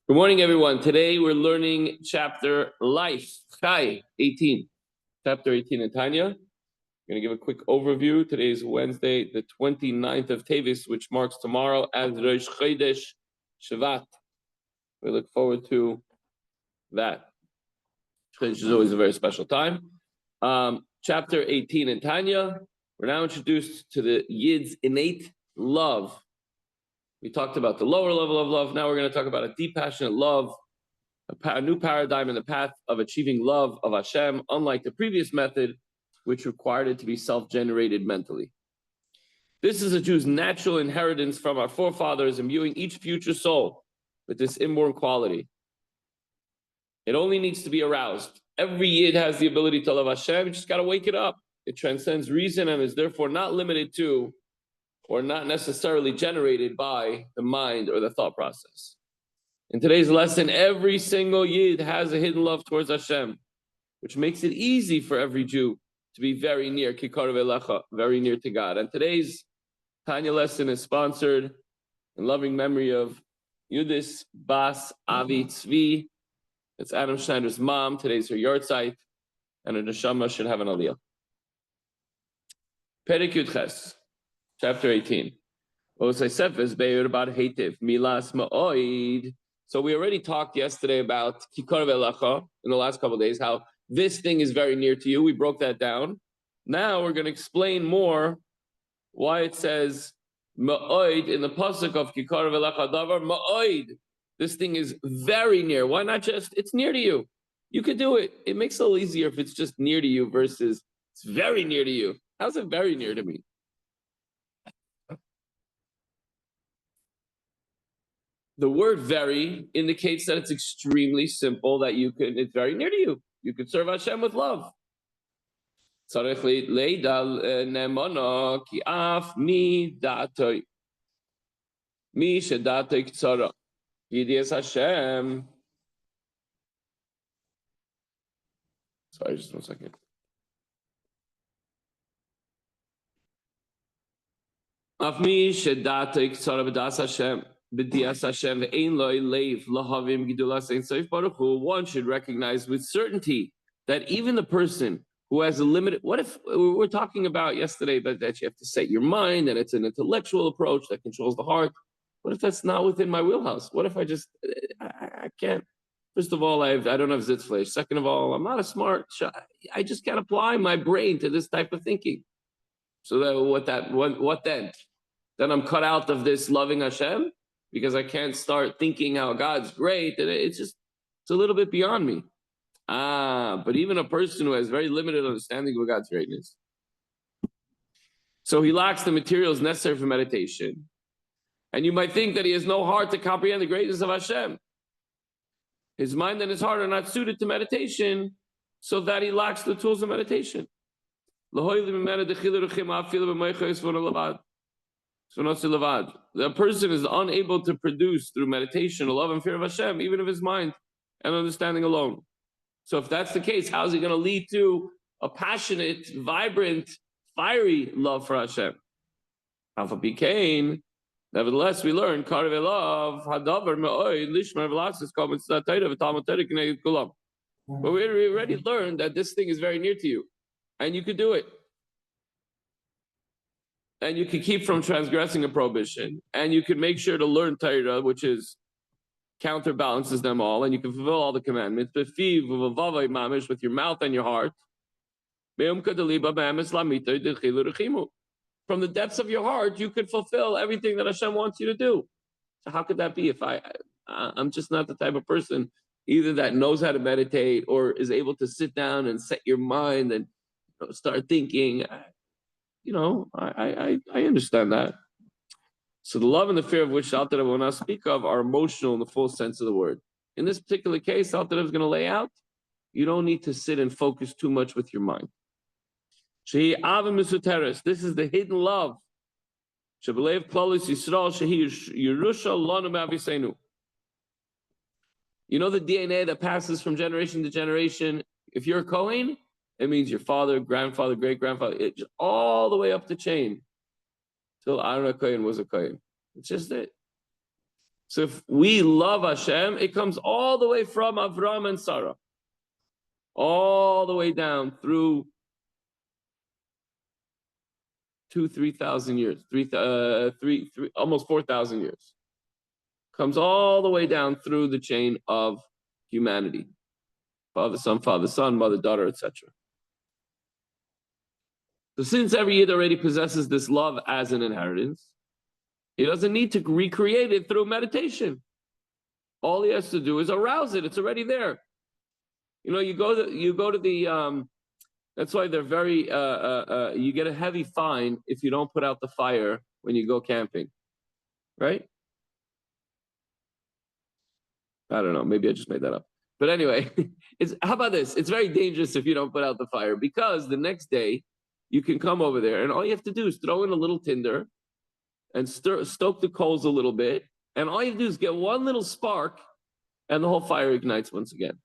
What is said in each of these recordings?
Good morning, everyone. Today we're learning chapter Life, Chai, 18. Chapter 18 in Tanya. I'm going to give a quick overview. Today is Wednesday, the 29th of Tevis, which marks tomorrow as Rosh Chodesh Shavat. We look forward to that. Chodesh is always a very special time. Chapter 18 in Tanya. We're now introduced to the Yid's innate love. We talked about the lower level of love. Now we're going to talk about a deep, passionate love, a new paradigm in the path of achieving love of Hashem, unlike the previous method, which required it to be self-generated mentally. This is a Jew's natural inheritance from our forefathers, imbuing each future soul with this inborn quality. It only needs to be aroused. Every Yid has the ability to love Hashem. You just got to wake it up. It transcends reason and is therefore not limited to or not necessarily generated by the mind or the thought process. In today's lesson, every single Yid has a hidden love towards Hashem, which makes it easy for every Jew to be very near Kikar Velecha, very near to God. And today's Tanya lesson is sponsored in loving memory of Yudis Bas Avi Tzvi. It's Adam Schneider's mom. Today's her yahrzeit, and her neshama should have an aliyah. Perek Yud Ches. Chapter 18. So we already talked yesterday about Kikar Velecha in the last couple of days, how this thing is very near to you. We broke that down. Now we're going to explain more why it says Ma'oid in the pasuk of Kikar Velecha Davar Ma'oid. This thing is very near. Why not just, it's near to you. You could do it. It makes it a little easier if it's just near to you versus it's very near to you. How's it very near to me? The word very indicates that it's extremely simple, that it's very near to you. You could serve Hashem with love. Sorry, just 1 second. One should recognize with certainty that even the person who has a limited, what if we were talking about yesterday, but that you have to set your mind and it's an intellectual approach that controls the heart. What if that's not within my wheelhouse? What if I just, I can't, first of all, I don't have Zitzfleisch. Second of all, I'm not a smart, I just can't apply my brain to this type of thinking. So that what then? Then I'm cut out of this loving Hashem because I can't start thinking how God's great. And it's a little bit beyond me. But even a person who has very limited understanding of God's greatness. So he lacks the materials necessary for meditation. And you might think that he has no heart to comprehend the greatness of Hashem. His mind and his heart are not suited to meditation, so that he lacks the tools of meditation. The person is unable to produce through meditation a love and fear of Hashem, even of his mind and understanding alone. So if that's the case, how is it going to lead to a passionate, vibrant, fiery love for Hashem? Alpha Bikain. Nevertheless, we learn love. But we already learned that this thing is very near to you, and you could do it. And you can keep from transgressing a prohibition, and you can make sure to learn Torah, which is counterbalances them all, and you can fulfill all the commandments with your mouth and your heart. From the depths of your heart, you could fulfill everything that Hashem wants you to do. So how could that be if I'm just not the type of person either that knows how to meditate or is able to sit down and set your mind and start thinking? I understand that. So the love and the fear of which Alter Rebbe will now speak of are emotional in the full sense of the word. In this particular case, Alter Rebbe is going to lay out, you don't need to sit and focus too much with your mind. This is the hidden love. You know the DNA that passes from generation to generation? If you're a Kohen, it means your father, grandfather, great-grandfather, all the way up the chain. Till Aaron Kohen was a Kohen. It's just it. So if we love Hashem, it comes all the way from Avram and Sarah, all the way down through 3,000 years, almost 4,000 years. Comes all the way down through the chain of humanity. Father, son, mother, daughter, etc. So since every Yid already possesses this love as an inheritance, he doesn't need to recreate it through meditation. All he has to do is arouse it. It's already there. You know, you go to the that's why they're very you get a heavy fine if you don't put out the fire when you go camping. Right? I don't know, maybe I just made that up. But anyway, how about this? It's very dangerous if you don't put out the fire, because the next day you can come over there and all you have to do is throw in a little tinder and stoke the coals a little bit, and all you have to do is get one little spark and the whole fire ignites once again.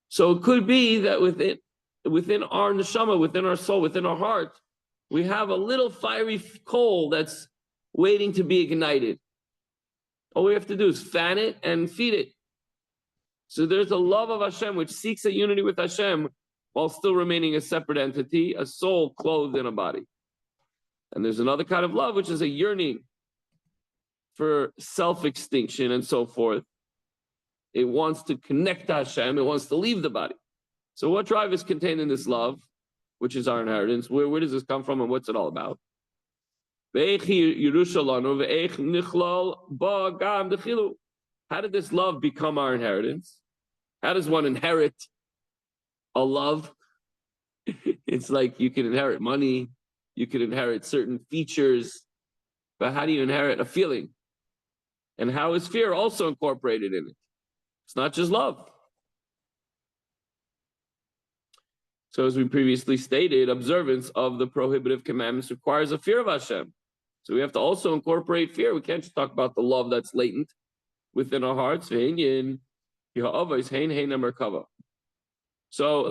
So it could be that within our neshama, within our soul, within our heart, we have a little fiery coal that's waiting to be ignited. All we have to do is fan it and feed it. So there's a love of Hashem which seeks a unity with Hashem while still remaining a separate entity, a soul clothed in a body. And there's another kind of love which is a yearning for self-extinction and so forth. It wants to connect to Hashem, it wants to leave the body. So what drive is contained in this love, which is our inheritance? Where does this come from and what's it all about? How did this love become our inheritance? How does one inherit a love? It's like you can inherit money, you can inherit certain features, but how do you inherit a feeling? And how is fear also incorporated in it? It's not just love. So as we previously stated, observance of the prohibitive commandments requires a fear of Hashem. So we have to also incorporate fear. We can't just talk about the love that's latent within our hearts. So the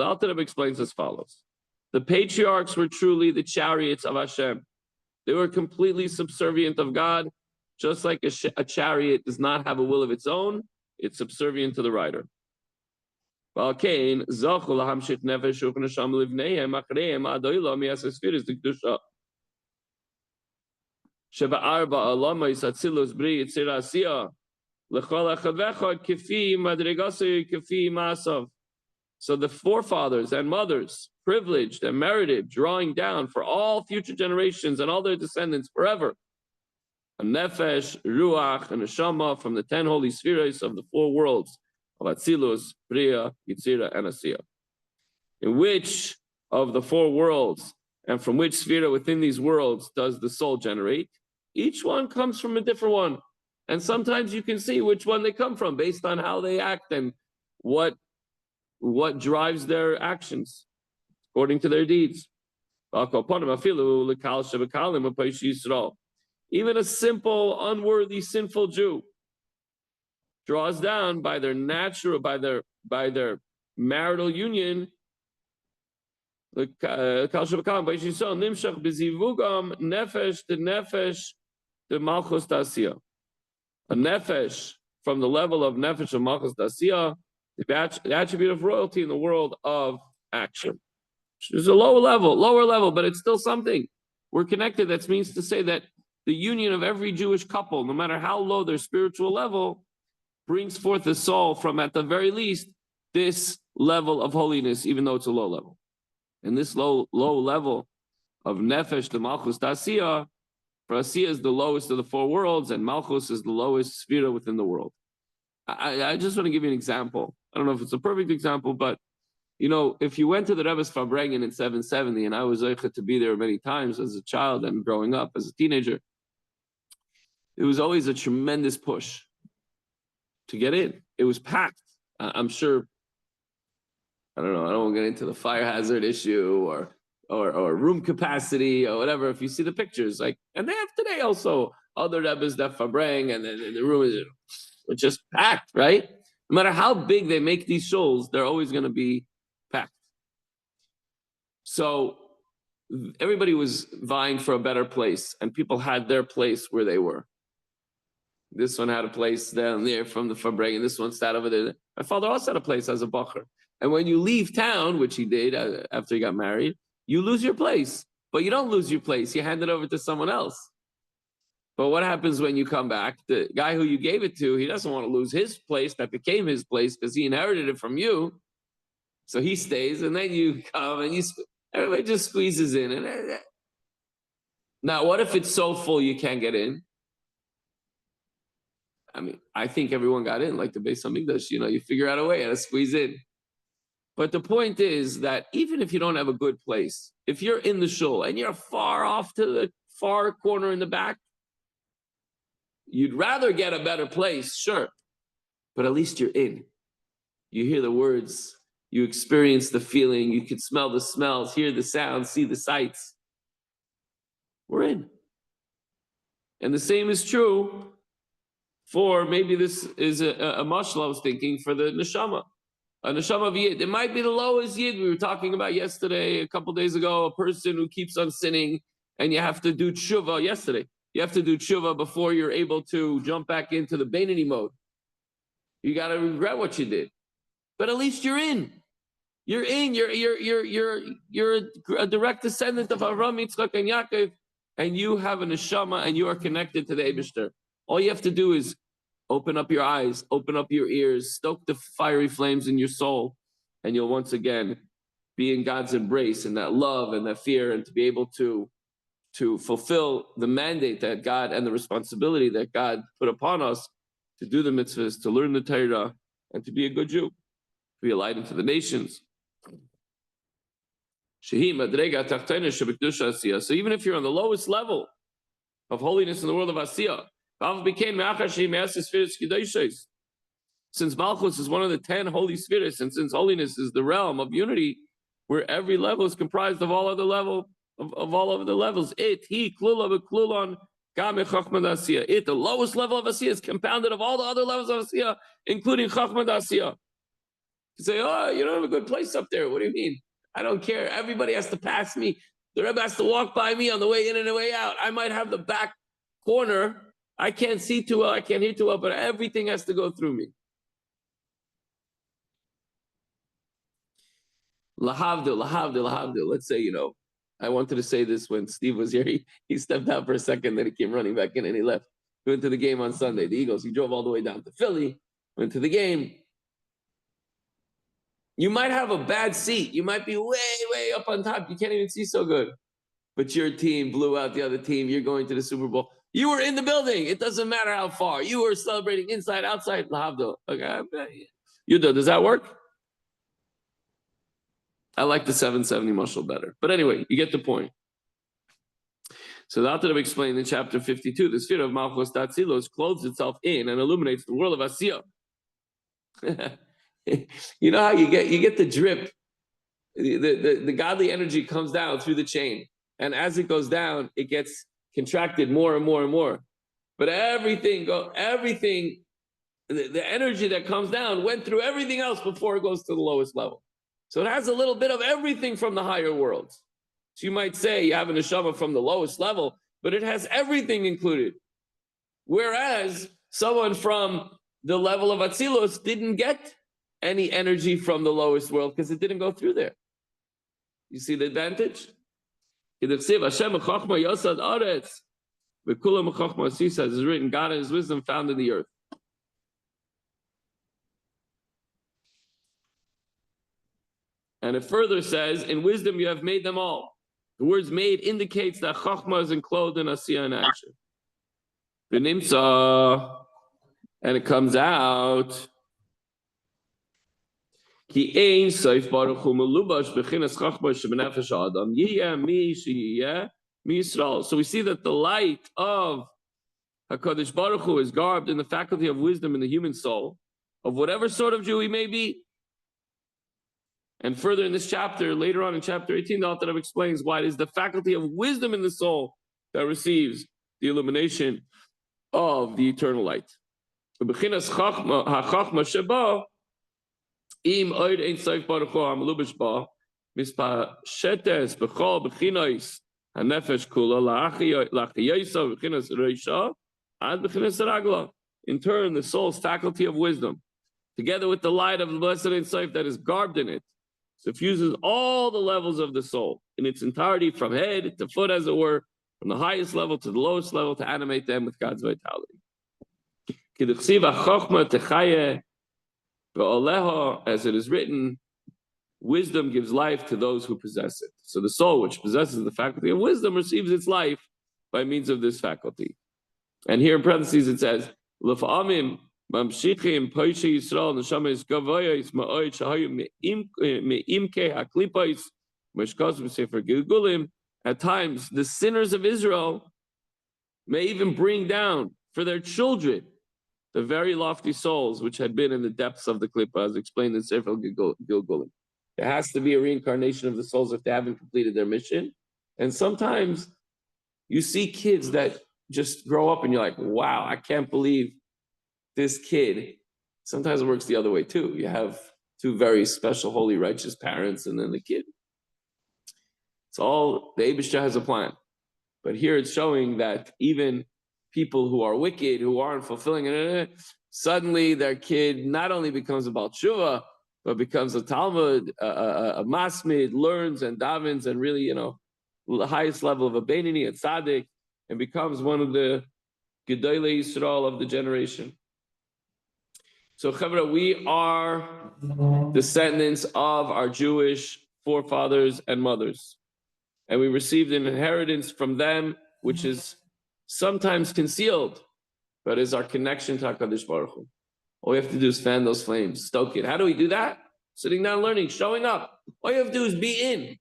Alter Rebbe explains as follows. The patriarchs were truly the chariots of Hashem. They were completely subservient of God, just like a chariot does not have a will of its own, it's subservient to the rider. So the forefathers and mothers, privileged and merited, drawing down for all future generations and all their descendants forever, a nefesh, ruach, and a neshama from the 10 holy spheres of the 4 worlds of Atzilus, Bria, Yitzira, and Asiya. In which of the 4 worlds and from which sphere within these worlds does the soul generate? Each one comes from a different one. And sometimes you can see which one they come from based on how they act and what drives their actions according to their deeds. Even a simple, unworthy, sinful Jew draws down by their marital union. A nefesh from the level of nefesh of malchus dasiya, the attribute of royalty in the world of action. It's a lower level, but it's still something. We're connected. That means to say that the union of every Jewish couple, no matter how low their spiritual level, brings forth a soul from, at the very least, this level of holiness, even though it's a low level. And this low level of nefesh to malchus dasiya, for Asiya is the lowest of the 4 worlds, and malchus is the lowest sphere within the world. I just want to give you an example. I don't know if it's a perfect example, but you know, if you went to the Rebbe's Farbrengen in 770, and I was able to be there many times as a child and growing up as a teenager, it was always a tremendous push to get in. It was packed. I'm sure, I don't know, I don't want to get into the fire hazard issue or room capacity or whatever. If you see the pictures, like, and they have today also other Rebbe's that Farbreng, and then the room is just packed, right? No matter how big they make these shows, they're always going to be packed. So everybody was vying for a better place, and people had their place where they were. This one had a place down there from the Fabring, and this one sat over there. My father also had a place as a bacher. And when you leave town, which he did after he got married, you lose your place. But you don't lose your place. You hand it over to someone else. But what happens when you come back? The guy who you gave it to, he doesn't want to lose his place that became his place because he inherited it from you. So he stays, and then you come, and everybody just squeezes in. And now, what if it's so full you can't get in? I mean, I think everyone got in, like the Beis Hamikdash. You figure out a way how to squeeze in. But the point is that even if you don't have a good place, if you're in the shul and you're far off to the far corner in the back, you'd rather get a better place, sure, but at least you're in. You hear the words, you experience the feeling, you can smell the smells, hear the sounds, see the sights. We're in. And the same is true for, maybe this is a mashal I was thinking, for the neshama. A neshama of yid. It might be the lowest yid. We were talking about yesterday, a couple days ago, a person who keeps on sinning, and you have to do tshuva yesterday. You have to do tshuva before you're able to jump back into the Beinoni mode. You got to regret what you did, but at least you're in. You're in. You're a direct descendant of Avraham, Yitzchak, and Yaakov, and you have a neshama, and you are connected to the Eibishter. All you have to do is open up your eyes, open up your ears, stoke the fiery flames in your soul, and you'll once again be in God's embrace and that love and that fear, and to be able to fulfill the mandate that God and the responsibility that God put upon us to do the mitzvahs, to learn the Torah, and to be a good Jew, to be a light unto the nations. So even if you're on the lowest level of holiness in the world of Asiyah, since Malchus is one of the 10 holy spheres, and since holiness is the realm of unity, where every level is comprised of all other levels, of all of the levels. It, the lowest level of Asiyah is compounded of all the other levels of Asiyah, including Chachma Asiyah. You say, oh, you don't have a good place up there. What do you mean? I don't care. Everybody has to pass me. The Rebbe has to walk by me on the way in and the way out. I might have the back corner. I can't see too well. I can't hear too well, but everything has to go through me. Lahavdil. Let's say, I wanted to say this when Steve was here. He stepped out for a second, then he came running back in and he left. He went to the game on Sunday. The Eagles, he drove all the way down to Philly, went to the game. You might have a bad seat. You might be way, way up on top. You can't even see so good. But your team blew out the other team. You're going to the Super Bowl. You were in the building. It doesn't matter how far. You were celebrating inside, outside. Lahavdil. Okay. Yuda, does that work? I like the 770 mashal better. But anyway, you get the point. So the Alter Rebbe explained in chapter 52, the sphere of Malchus Tatzilos clothes itself in and illuminates the world of Asiyah. You know how you get the drip. The godly energy comes down through the chain. And as it goes down, it gets contracted more and more and more. But the energy that comes down went through everything else before it goes to the lowest level. So it has a little bit of everything from the higher worlds. So you might say you have a neshama from the lowest level, but it has everything included. Whereas someone from the level of Atzilus didn't get any energy from the lowest world because it didn't go through there. You see the advantage? It's written, God and his wisdom found in the earth. And it further says, in wisdom you have made them all. The words made indicates that Chachma is enclosed in Asiyah and action. V'nimtza, and it comes out, Ki ein soif baruch hu melubash b'chinas Chachma shebenefesh Adam yiyeh mi sheyiyeh mi Yisrael. So we see that the light of HaKadosh Baruch Hu is garbed in the faculty of wisdom in the human soul, of whatever sort of Jew he may be. And further in this chapter, later on in chapter 18, the Alter Rebbe explains why it is the faculty of wisdom in the soul that receives the illumination of the eternal light. B'chinas hachachma sheba, im oid ein soif baruch hu ha'melubash ba, mispashetes b'chol b'chinos hanefesh kula la'achiyosah b'chinas reisha ad b'chinas ragla. in turn, the soul's faculty of wisdom, together with the light of the Blessed Ein Sof that is garbed in it, suffuses all the levels of the soul in its entirety, from head to foot, as it were, from the highest level to the lowest level, to animate them with God's vitality. As it is written, wisdom gives life to those who possess it. So the soul, which possesses the faculty of wisdom, receives its life by means of this faculty. And here in parentheses it says, "L'fa'amim mamshichim poishi Yisrael neshames gavoyos ma'od shahayu me'imke haklipos meshkos b'sefer Gilgulim." At times, the sinners of Israel may even bring down for their children the very lofty souls which had been in the depths of the Klippa, as explained in Sefer Gilgulim. There has to be a reincarnation of the souls if they haven't completed their mission. And sometimes you see kids that just grow up and you're like, wow, I can't believe this kid. Sometimes it works the other way too. You have two very special, holy, righteous parents and then the kid. It's all, the Eibishter has a plan. But here it's showing that even people who are wicked, who aren't fulfilling it, suddenly their kid not only becomes a Baal Tshuva, but becomes a Talmud, a Masmid, learns and davens and really, the highest level of a Beinoni, a Tzaddik, and becomes one of the Gedolei Yisrael of the generation. So, Chavra, we are descendants of our Jewish forefathers and mothers. And we received an inheritance from them, which is sometimes concealed, but is our connection to HaKadosh Baruch Hu. All we have to do is fan those flames, stoke it. How do we do that? Sitting down, learning, showing up. All you have to do is be in.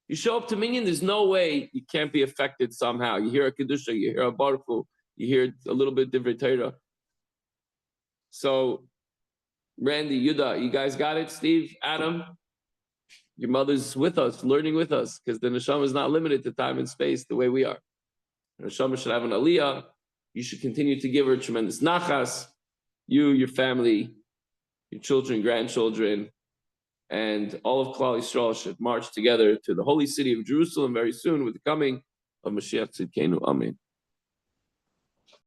You show up to Minyan, there's no way you can't be affected somehow. You hear a Kedusha, you hear a Baruch Hu, you hear a little bit different Torah. So, Randy, Yuda, you guys got it? Steve, Adam? Your mother's with us, learning with us, because the neshama is not limited to time and space the way we are. The neshama should have an aliyah. You should continue to give her tremendous nachas. You, your family, your children, grandchildren, and all of Klal Yisrael should march together to the holy city of Jerusalem very soon with the coming of Mashiach Tzidkenu. Amen.